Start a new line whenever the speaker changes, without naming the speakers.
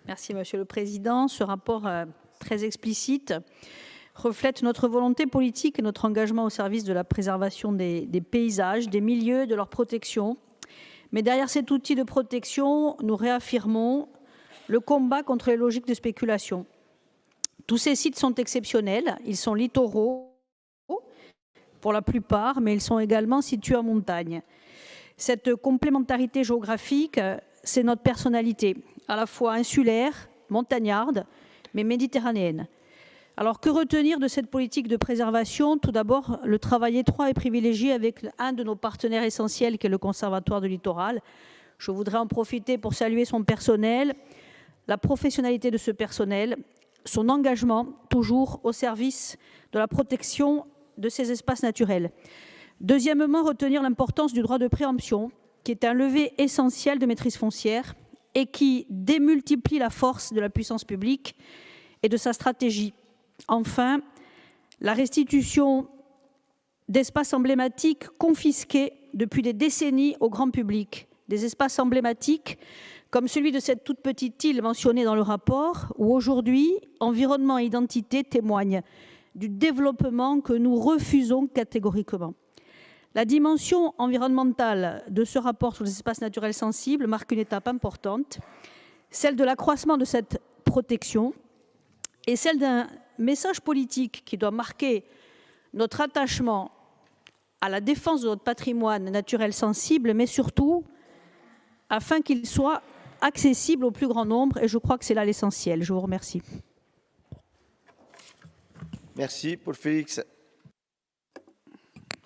Merci, Monsieur le Président. Ce rapport très explicite reflète notre volonté politique et notre engagement au service de la préservation des paysages, des milieux et de leur protection. Mais derrière cet outil de protection, nous réaffirmons le combat contre les logiques de spéculation. Tous ces sites sont exceptionnels, ils sont littoraux pour la plupart, mais ils sont également situés en montagne. Cette complémentarité géographique, c'est notre personnalité, à la fois insulaire, montagnarde, mais méditerranéenne. Alors que retenir de cette politique de préservation? Tout d'abord, le travail étroit et privilégié avec un de nos partenaires essentiels, qui est le Conservatoire du littoral. Je voudrais en profiter pour saluer son personnel, la professionnalité de ce personnel, son engagement toujours au service de la protection de ces espaces naturels. Deuxièmement, retenir l'importance du droit de préemption, qui est un levier essentiel de maîtrise foncière et qui démultiplie la force de la puissance publique et de sa stratégie. Enfin, la restitution d'espaces emblématiques confisqués depuis des décennies au grand public, des espaces emblématiques comme celui de cette toute petite île mentionnée dans le rapport, où aujourd'hui, environnement et identité témoignent du développement que nous refusons catégoriquement. La dimension environnementale de ce rapport sur les espaces naturels sensibles marque une étape importante, celle de l'accroissement de cette protection et celle d'un message politique qui doit marquer notre attachement à la défense de notre patrimoine naturel sensible, mais surtout afin qu'il soit accessible au plus grand nombre, et je crois que c'est là l'essentiel. Je vous remercie.
Merci, Paul Félix.